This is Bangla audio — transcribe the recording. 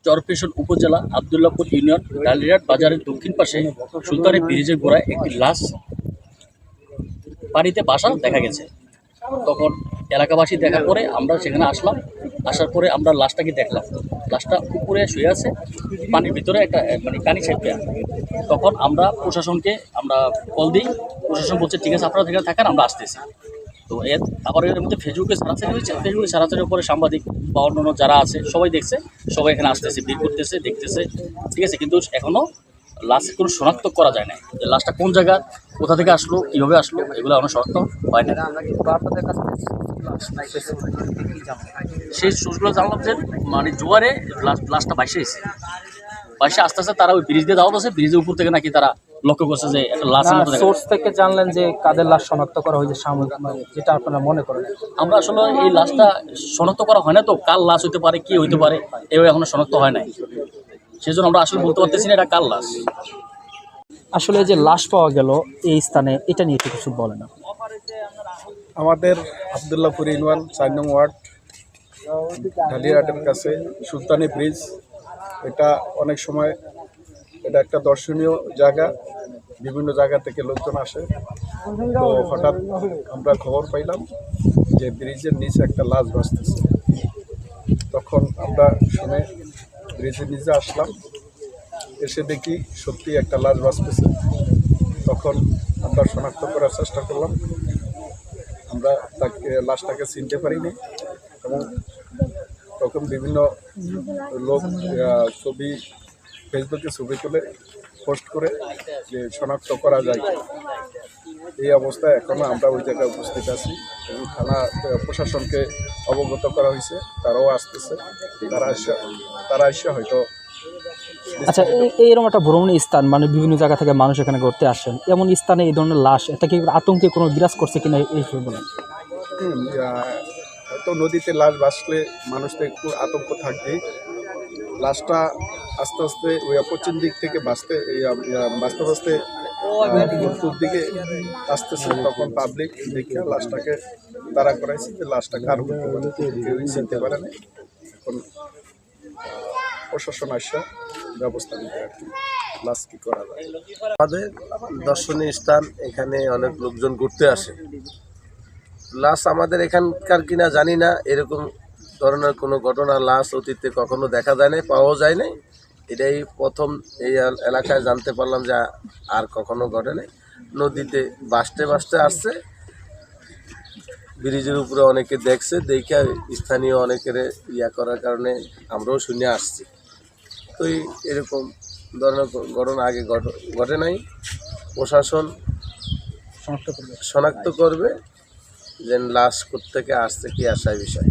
চরফ্যাশন উপজেলা আবদুল্লাহপুর ইউনিয়ন ডালিয়াট বাজারের দক্ষিণ পাশে সুলতানি ব্রিজের গোড়ায় একটি লাশ পানিতে ভাসা দেখা গেছে। তখন এলাকাবাসী দেখার পরে আমরা সেখানে আসলাম। আসার পরে আমরা লাশটাকে দেখলাম, লাশটা উপরে শুয়ে আছে, পানির ভিতরে একটা মানে কানি ছেপে। তখন আমরা প্রশাসনকে আমরা কল দিই, প্রশাসন বলছে ঠিক আছে আপনারা সেখানে থাকেন, আমরা আসতেছি। তো আবার এর মধ্যে ফেসবুকে ছাড়াছাড়ি হয়েছে, ফেসবুকে ছাড়াছাড়ির পরে সাংবাদিক বা অন্যান্য যারা আছে সবাই দেখছে, সবাই এখানে আসতেছে, ভিড় করতেছে, দেখতেছে, ঠিক আছে। কিন্তু এখনও লাশের কোনো শনাক্ত করা যায় না, যে লাশটা কোন জায়গা, কোথা থেকে আসলো, কীভাবে আসলো, এগুলো আমরা শনাক্ত হয় না। সেই সোর্সগুলো জানলাম যে মানে জোয়ারে লাশটা ভাসে এসেছে, ভাসে আস্তে আস্তে তারা ওই ব্রিজ দিয়ে দাওয়াত আছে, ব্রিজের উপর থেকে নাকি তারা লক্ষ্য করছে যে একটা লাশ। সোর্স থেকে জানলেন যে কাদের লাশ শনাক্ত করা হয়েছে সাময়িক, যেটা আপনারা মনে করেন? আমরা আসলে এই লাশটা শনাক্ত করা হয় না, তো কার লাশ হইতে পারে, কি হইতে পারে, এভাবে এখনো শনাক্ত হয় নাই। সেই জন্য আমরা আসলে বলতে পারতেছি না এটা কার লাশ। আসলে যে লাশ পাওয়া গেল এই স্থানে, এটা নিয়ে একটু কিছু বলে না। আমাদের আবদুল্লাহপুর ইউনিয়ন 4 নং ওয়ার্ড ঢালিয়াহাটের কাছে সুলতানি ব্রিজ, এটা অনেক সময় এটা একটা দর্শনীয় জায়গা, বিভিন্ন জায়গা থেকে লোকজন আসে। তো হঠাৎ আমরা খবর পাইলাম যে ব্রিজের নিচে একটা লাশ ভাসতেছে। তখন আমরা শুনে ব্রিজের নিচে আসলাম, এসে দেখি সত্যি একটা লাশ ভাসতেছে। তখন আমরা শনাক্ত করার চেষ্টা করলাম, আমরা লাশটাকে চিনতে পারিনি। এবং তখন বিভিন্ন লোক ছবি ফেসবুকে ছবি তুলে পোস্ট করে যে শনাক্ত করা যায়। এই অবস্থায় এখনও আমরা ওই জায়গায় উপস্থিত আছি এবং থানা প্রশাসনকে অবগত করা হয়েছে, তারাও আসতেছে, তারা এসে হয়তো। আচ্ছা, এইরকম একটা ভ্রমণী স্থান, মানে বিভিন্ন জায়গা থেকে মানুষ এখানে ঘুরতে আসেন, এমন স্থানে এই ধরনের লাশ, এটা কি আতঙ্কে কোনো বিরাজ করছে কিনা এই সব বলেন? হয়তো নদীতে লাশ ভাসলে মানুষ তো একটু আতঙ্ক থাকবেই। লাশটা আস্তে আস্তে ওই পশ্চিম দিক থেকে ভাসতে ভাসতে উত্তর দিকে আসতেছে। তখন পাবলিক দেখে লাশটাকে তাড়া করাইছে যে লাশটা কার হতে পারে, কেউই চিনতে পারে না। এখন প্রশাসন আসা ব্যবস্থা নিতে আর কি, লাশ কী করা যায়। আমাদের দর্শনীয় স্থান, এখানে অনেক লোকজন ঘুরতে আসে। লাশ আমাদের এখানকার কিনা জানি না, এরকম ধরনের কোনো ঘটনা লাশ অতীতে কখনো দেখা যায় নাই, পাওয়াও যায় নাই। এটাই প্রথম এই এলাকায় জানতে পারলাম যে আর কখনো ঘটে নাই। নদীতে ভাসতে আসছে, ব্রিজের উপরে অনেকে দেখছে, দেখে স্থানীয় অনেকের করার কারণে আমরাও শুনে আসছি। তো এরকম ধরনের ঘটনা আগে ঘটে নাই। প্রশাসন শনাক্ত করবে যে লাশ কোত্থেকে আসছে, কি আসার বিষয়।